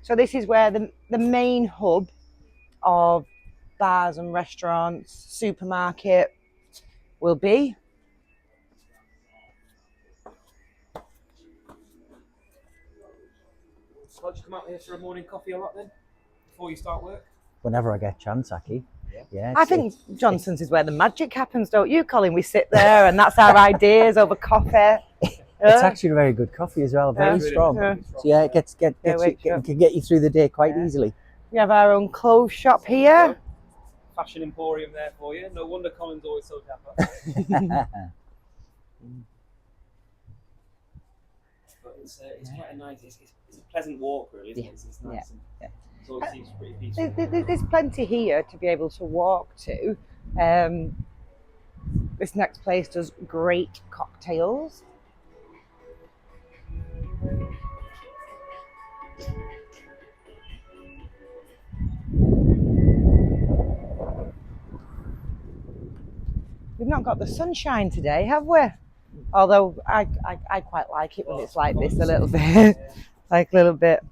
So this is where the main hub of bars and restaurants, supermarket will be. So why don't you come out here for a morning coffee a lot then, before you start work? Whenever I get a chance, Aki. Yeah, I think Johnson's is where the magic happens, don't you, Colin? We sit there and that's our ideas over coffee. It's actually a very good coffee as well, very strong. So yeah, it can get you through the day quite easily. We have our own clothes shop here. Fashion emporium there for you. No wonder Colin's always so dapper. But it's quite a nice, it's a pleasant walk really, isn't it? It's nice. And so it seems pretty peaceful. There's plenty here to be able to walk to. This next place does great cocktails. We've not got the sunshine today, have we? Although I quite like it when it's like this a little bit. Like a little bit.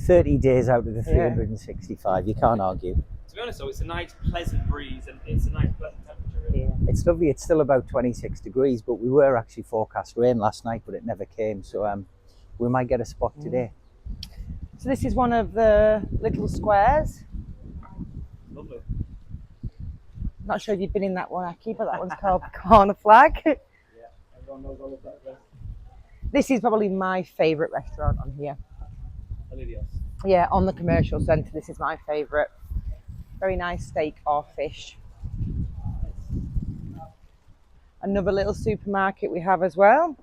30 days out of the 365, you can't argue. To be honest though, it's a nice pleasant breeze and it's a nice pleasant temperature really. Yeah. It's lovely, it's still about 26 degrees, but we were actually forecast rain last night, but it never came, so we might get a spot today. So this is one of the little squares. Lovely. Not sure if you've been in that one, Aki, but that one's called Corner Flag. Yeah, everyone knows all of that address. This is probably my favourite restaurant on here. Ambience. Yeah, on the commercial centre, this is my favourite. Very nice steak or fish. Another little supermarket we have as well.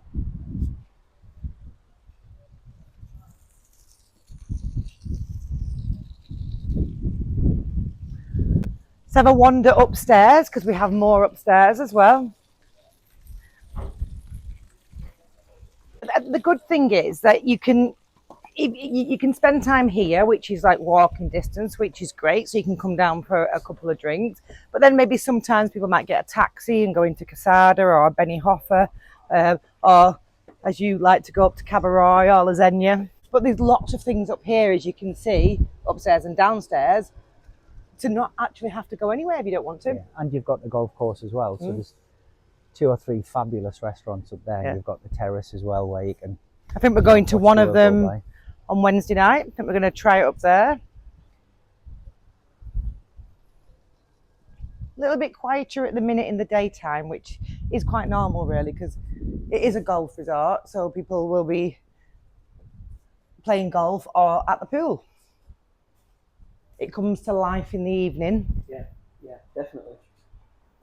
Let's have a wander upstairs because we have more upstairs as well. The good thing is that you can spend time here, which is like walking distance, which is great. So you can come down for a couple of drinks. But then maybe sometimes people might get a taxi and go into Casada or Benihoffer, or as you like to go up to Cabaret or La Zenia. But there's lots of things up here, as you can see, upstairs and downstairs, to not actually have to go anywhere if you don't want to. Yeah. And you've got the golf course as well. So there's 2 or 3 fabulous restaurants up there. Yeah. You've got the terrace as well where you can... I think we're going to one of them on Wednesday night. I think we're going to try it up there. A little bit quieter at the minute in the daytime, which is quite normal really, because it is a golf resort, so people will be playing golf or at the pool. It comes to life in the evening. Yeah, definitely.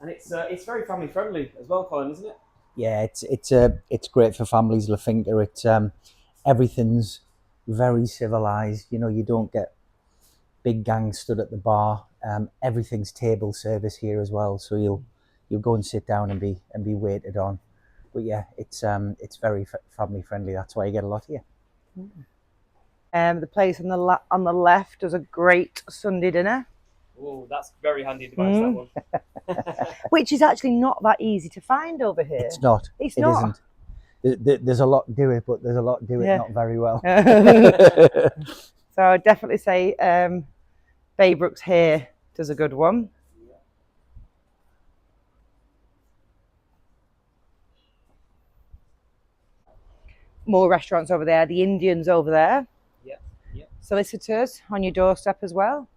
And it's very family friendly as well, Colin, isn't it? Yeah, it's great for families. La Finca, it's everything's very civilized. You know, you don't get big gangs stood at the bar. Everything's table service here as well, so you'll go and sit down and be waited on. But yeah, it's very family friendly. That's why you get a lot here. The place on the left does a great Sunday dinner. Oh, that's very handy device, that one. Which is actually not that easy to find over here. It's not. It isn't. There's a lot to do it, but there's a lot to do it not very well. So I'd definitely say Baybrooks here does a good one. More restaurants over there. The Indians over there. Yeah. Solicitors on your doorstep as well.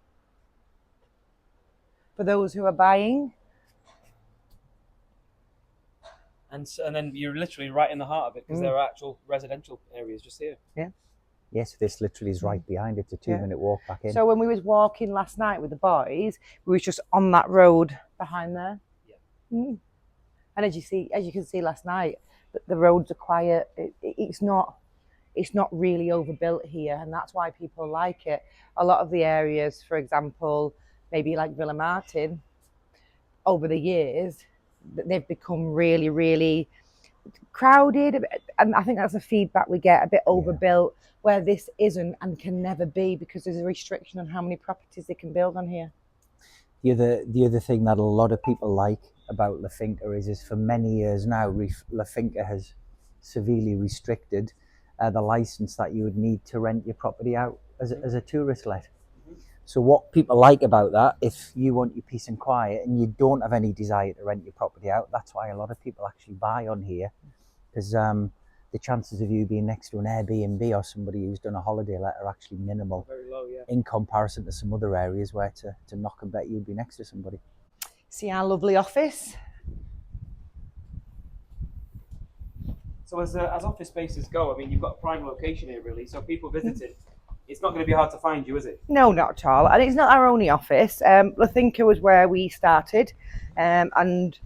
For those who are buying. And then you're literally right in the heart of it, because there are actual residential areas just here. Yeah. Yes, this literally is right behind it. It's a 2-minute walk back in. So when we was walking last night with the boys, we was just on that road behind there. Yeah. And as you can see last night, the roads are quiet. It's not really overbuilt here, and that's why people like it. A lot of the areas, for example, maybe like Villa Martin, over the years, they've become really, really crowded, and I think that's the feedback we get, a bit overbuilt, where this isn't and can never be, because there's a restriction on how many properties they can build on here. The other thing that a lot of people like about La Finca is for many years now, La Finca has severely restricted the license that you would need to rent your property out. as a tourist let. So what people like about that, if you want your peace and quiet and you don't have any desire to rent your property out, that's why a lot of people actually buy on here, because the chances of you being next to an Airbnb or somebody who's done a holiday let are actually minimal. Very low, yeah. In comparison to some other areas where to knock and bet you'd be next to somebody. See our lovely office. So as office spaces go, I mean, you've got a prime location here, really. So people visiting, it's not going to be hard to find you, is it? No, not at all. And it's not our only office. La Finca was where we started, and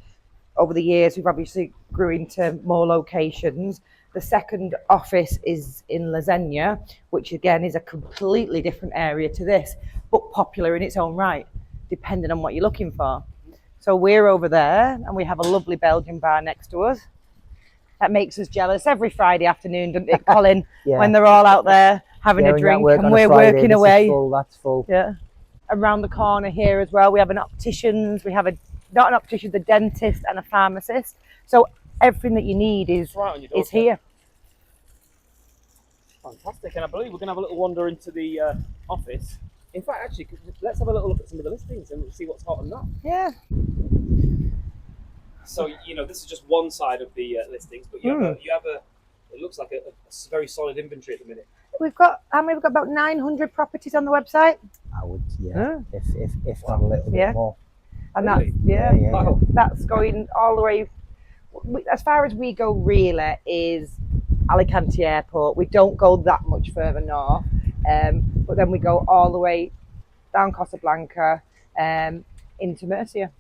over the years we've obviously grew into more locations. The second office is in Zenia, which again is a completely different area to this, but popular in its own right, depending on what you're looking for. So we're over there, and we have a lovely Belgian bar next to us. That makes us jealous every Friday afternoon, doesn't it, Colin? Yeah. When they're all out there having a drink and we're working away. Full, that's full. Yeah. Around the corner here as well, we have an optician's, we have not an optician, the dentist and a pharmacist. So everything that you need is here. Fantastic, and I believe we're going to have a little wander into the office. In fact, actually, let's have a little look at some of the listings and see what's hot and not. Yeah. So, you know, this is just one side of the listings, but you have a it looks like a very solid inventory at the minute. We've got about 900 properties on the website. I would, if not a little bit more. And Really? Wow. That's going all the way, as far as we go really, is Alicante Airport. We don't go that much further north, but then we go all the way down Costa Blanca into Murcia.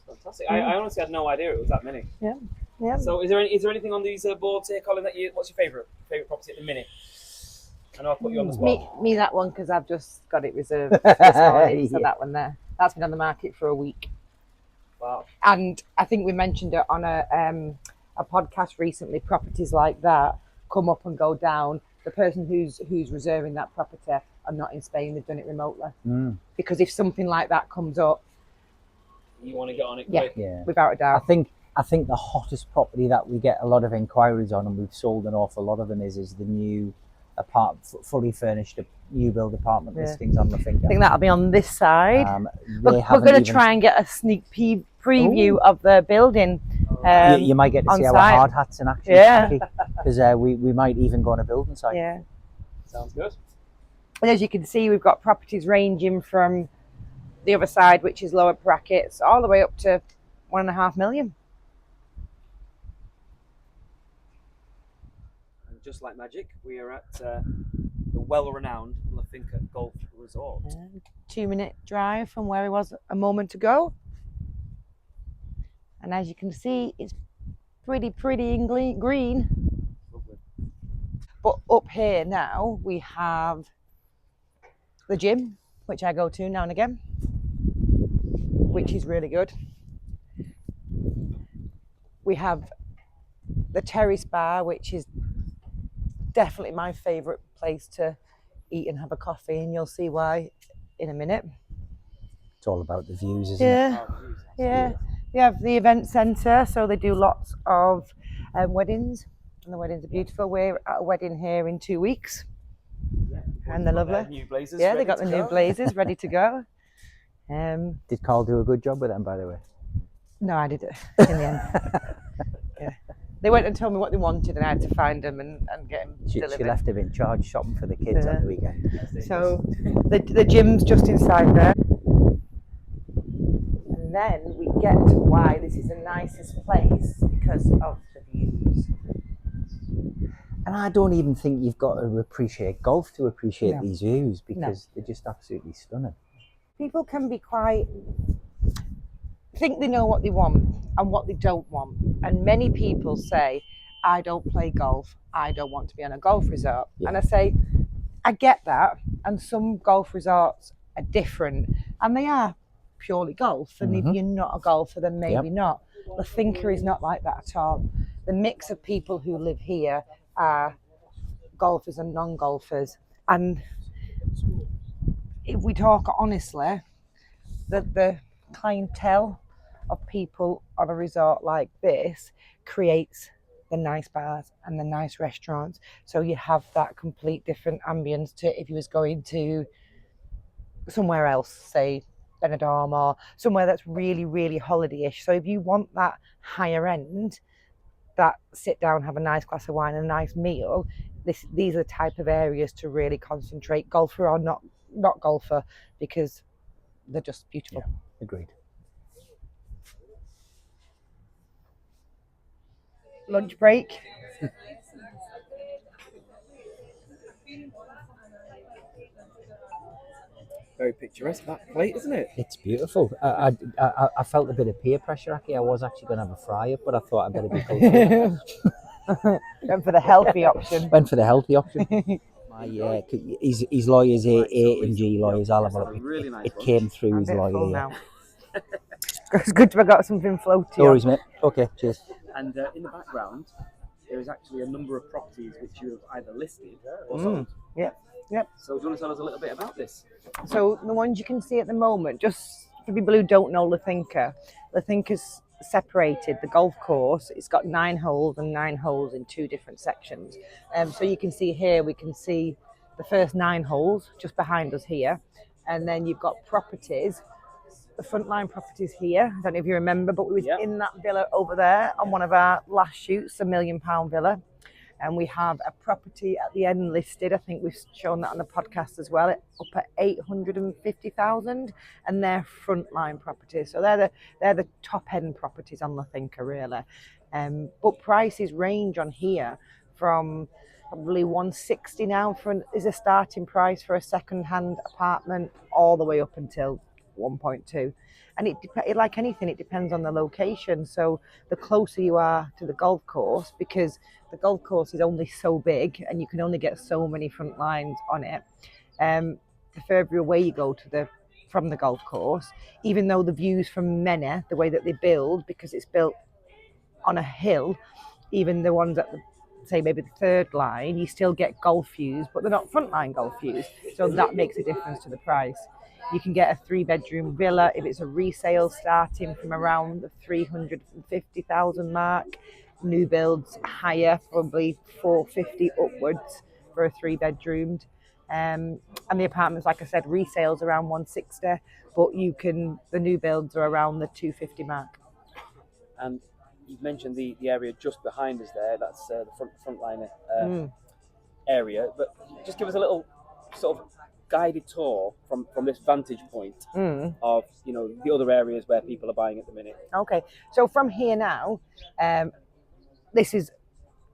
Fantastic. I honestly had no idea it was that many. Yeah. So is there anything on these boards here, Colin, what's your favourite property at the minute? I know I put you on the spot. Me that one, because I've just got it reserved this morning. So that one there. That's been on the market for a week. Wow. And I think we mentioned it on a podcast recently. Properties like that come up and go down. The person who's reserving that property are not in Spain. They've done it remotely. Because if something like that comes up, you want to get on it quick. Yeah, without a doubt. I think the hottest property that we get a lot of inquiries on, and we've sold an awful lot of them, is the new fully furnished new build apartment listings on the Finca. I think that'll be on this side. We're going to try and get a sneak preview of the building. You might get to see our hard hats in action. Yeah. Because we might even go on a building site. Yeah. Sounds good. And as you can see, we've got properties ranging from the other side, which is lower brackets, all the way up to 1.5 million. And just like magic, we are at the well-renowned La Finca Golf Resort. 2-minute drive from where I was a moment ago. And as you can see, it's pretty and green. Lovely. But up here now, we have the gym, which I go to now and again, which is really good. We have the terrace bar, which is definitely my favourite place to eat and have a coffee, and you'll see why in a minute. It's all about the views, isn't it? Yeah. We have the event centre, so they do lots of weddings, and the weddings are beautiful. We're at a wedding here in 2 weeks. And they're lovely. New blazers. Yeah, they got the new blazers ready to go. Did Carl do a good job with them, by the way? No, I did it in the end. Yeah. They went and told me what they wanted, and I had to find them and get them delivered. She left him in charge shopping for the kids on the weekend. So the gym's just inside there. And then we get to why this is the nicest place, because of the views. And I don't even think you've got to appreciate golf to appreciate these views, because they're just absolutely stunning. People can be think they know what they want and what they don't want. And many people say, I don't play golf. I don't want to be on a golf resort. Yeah. And I say, I get that. And some golf resorts are different, and they are purely golf. And if you're not a golfer, then maybe not. The Finca is not like that at all. The mix of people who live here are golfers and non-golfers. And if we talk honestly, the clientele of people on a resort like this creates the nice bars and the nice restaurants. So you have that complete different ambience to if you was going to somewhere else, say Benidorm or somewhere that's really, really holiday-ish. So if you want that higher end, that sit down, have a nice glass of wine and a nice meal, these are the type of areas to really concentrate, golfer or not golfer, because they're just beautiful. Yeah, agreed. Lunch break. Very picturesque, that plate, isn't it? It's beautiful. I felt a bit of peer pressure, Aki. I was actually going to have a fry-up, but I thought I'd better be cultured. Went for the healthy option. Went for the healthy option. My his lawyers, A and G lawyers. I'll have a look. Really nice It one. came through I'm his a bit full lawyer. now. It's good to have got something floaty No on. worries, mate. Okay, cheers. And in the background, there is actually a number of properties which you have either listed or sold. Yep. So do you want to tell us a little bit about this? So the ones you can see at the moment, just for people who don't know Finca's separated the golf course. It's got 9 holes and 9 holes in 2 different sections. So you can see here, we can see the first 9 holes just behind us here. And then you've got properties, the frontline properties here. I don't know if you remember, but we was in that villa over there on one of our last shoots, a £1 million villa. And we have a property at the end listed. I think we've shown that on the podcast as well, up at 850,000, and they're frontline properties. So they're the top end properties on the Finca, really. But prices range on here from probably 160 now is a starting price for a second-hand apartment, all the way up until 1.2. And it like anything, it depends on the location. So the closer you are to the golf course, because the golf course is only so big and you can only get so many front lines on it, the further away you go from the golf course, even though the views from Mena, the way that they build, because it's built on a hill, even the ones at the, say maybe the third line, you still get golf views, but they're not frontline golf views. So that makes a difference to the price. You can get a 3-bedroom villa if it's a resale, starting from around the 350,000 mark. New builds higher, probably 450 upwards for a 3-bedroomed. And the apartments, like I said, resales around 160, but the new builds are around the 250 mark. And you've mentioned the area just behind us there. That's the frontliner area. But just give us a little sort of guided tour from this vantage point of the other areas where people are buying at the minute. Okay, so from here now, this is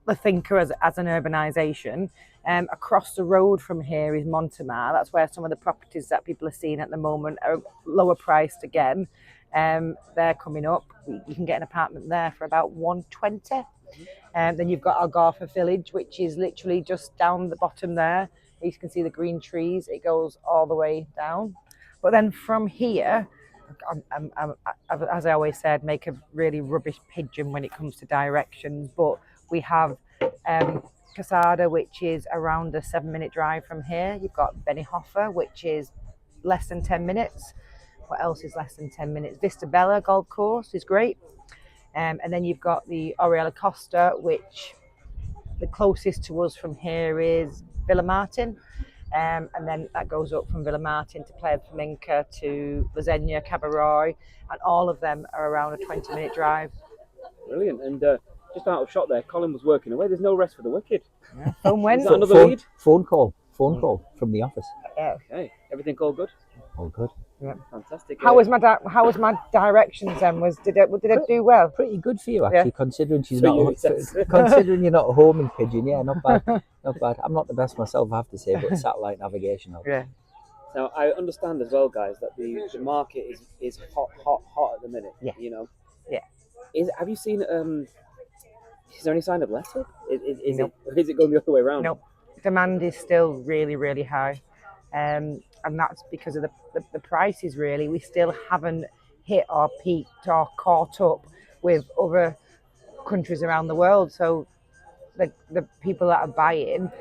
the Finca as an urbanisation. Across the road from here is Montemar. That's where some of the properties that people are seeing at the moment are lower priced again. They're coming up. You can get an apartment there for about 120. Then you've got Algarfa Village, which is literally just down the bottom there. You can see the green trees. It goes all the way down. But then from here, as I always said, make a really rubbish pigeon when it comes to directions. But we have Casada, which is around a 7-minute drive from here. You've got Benihoffer, which is less than 10 minutes. What else is less than 10 minutes? Vista Bella Golf Course is great. And then you've got the Oriella Costa, which the closest to us from here is Villa Martin. And then that goes up from Villa Martin to Playa Flamenca to Zenia, Cabaroy, and all of them are around a 20-minute drive. Brilliant. And just out of shot there, Colin was working away. There's no rest for the wicked. Yeah. Phone went. Is that another lead? Phone call from the office. Yeah. Okay. Everything all good? All good. Yeah. Fantastic. How was my directions then? Did it do well? Pretty good for you, actually, considering she's For not you, it says. considering you're not home in Pigeon. Yeah, not bad. Not bad. I'm not the best myself, I have to say, but satellite navigation helps. Yeah. Now I understand as well, guys, that the market is hot at the minute. Yeah. Yeah. Have you seen is there any sign of let up? Is Nope. it going the other way around? Nope. Demand is still really, really high. And that's because of the prices, really. We still haven't hit or peaked or caught up with other countries around the world. So the people that are buying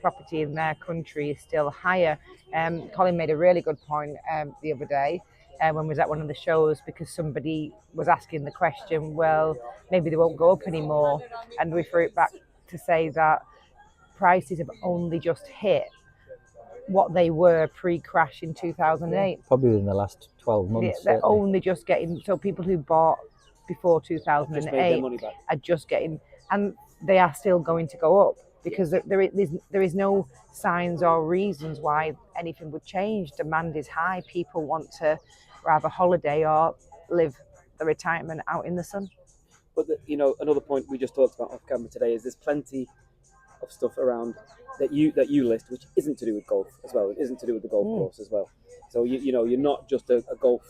property in their country is still higher. Colin made a really good point the other day. when we was at one of the shows, because somebody was asking the question, well, maybe they won't go up anymore, and we threw it back to say that prices have only just hit what they were pre-crash in 2008. Probably in the last 12 months. They're certainly. only just getting, so people who bought before Just made their 2008 money back. are just getting, and they are still going to go up, because there is no signs or reasons why anything would change. Demand is high. People want to have a holiday or live the retirement out in the sun. But another point we just talked about off camera today is there's plenty of stuff around that you list which isn't to do with golf as well. It isn't to do with the golf course as well. So you're not just a golf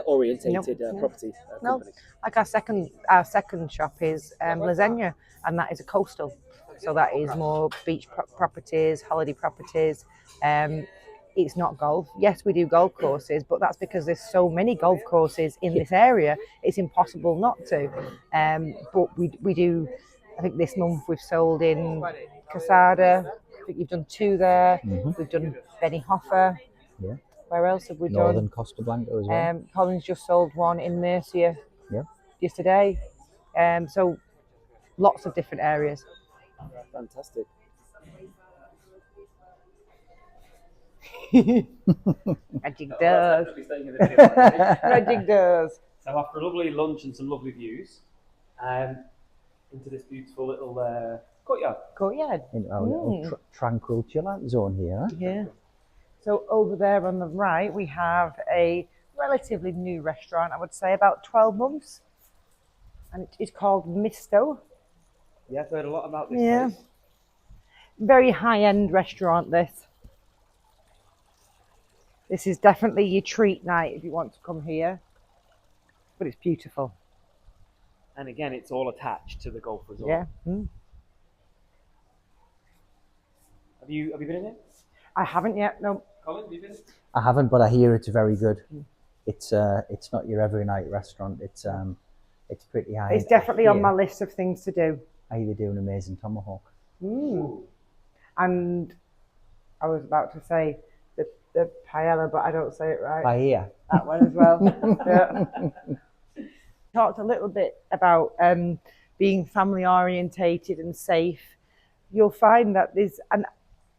orientated property company. Like our second shop is Zenia, and that is a coastal. So that is more beach properties, holiday properties. It's not golf. Yes, we do golf courses, but that's because there's so many golf courses in this area. It's impossible not to. But we do. I think this month we've sold in Casada. I think you've done 2 there. Mm-hmm. We've done Benihoffer. Yeah. Where else have we Northern done? Costa Blanca as well. Colin's just sold one in Murcia Yeah. yesterday. So lots of different areas. Fantastic. Magic does. Magic does. So after a lovely lunch and some lovely views, into this beautiful little courtyard. Courtyard. In our little tranquil chill out zone here. Huh? Yeah. So over there on the right, we have a relatively new restaurant, I would say about 12 months. And it's called Misto. Yeah, I've heard a lot about this Yeah. place. Very high-end restaurant, this. This is definitely your treat night if you want to come here. But it's beautiful. And again, it's all attached to the golf resort. Yeah. Mm. Have you been in it? I haven't yet, no. Colin, have you been? I haven't, but I hear it's very good. It's not your every night restaurant. It's pretty high. It's definitely on my list of things to do. I hear they do an amazing tomahawk. Mm. And I was about to say the paella, but I don't say it right. Paella. That one as well. Yeah. Talked a little bit about being family orientated and safe. You'll find that and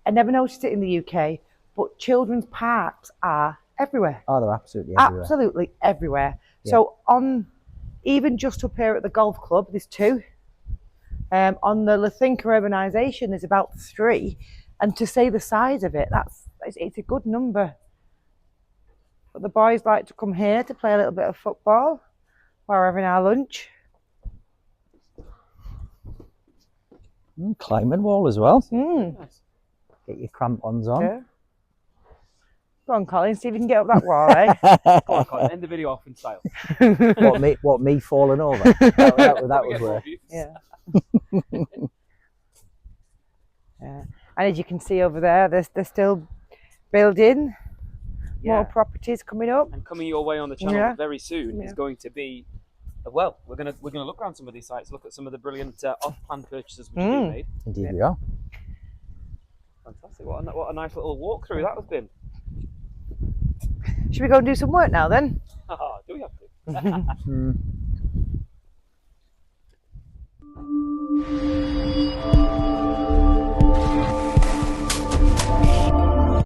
I never noticed it in the UK, but children's parks are everywhere. Oh, they're absolutely everywhere. Absolutely everywhere. Yeah. So even just up here at the golf club, there's 2. On the Finca urbanisation, there's about 3. And to say the size of it, it's a good number. But the boys like to come here to play a little bit of football while we're having our lunch. Climbing wall as well. Mm. Nice. Get your crampons on. Yeah. Go on, Colin, see if you can get up that wall, eh? Go on, Colin, end the video off in style. What me falling over? That would work. Yeah. Yeah. And as you can see over there, they're still building more properties coming up. And coming your way on the channel very soon is Yeah. going to be we're gonna look around some of these sites, look at some of the brilliant off-plan purchases which have been made. Indeed, we are. Fantastic! What a nice little walkthrough that has been. Should we go and do some work now then? Do we have to?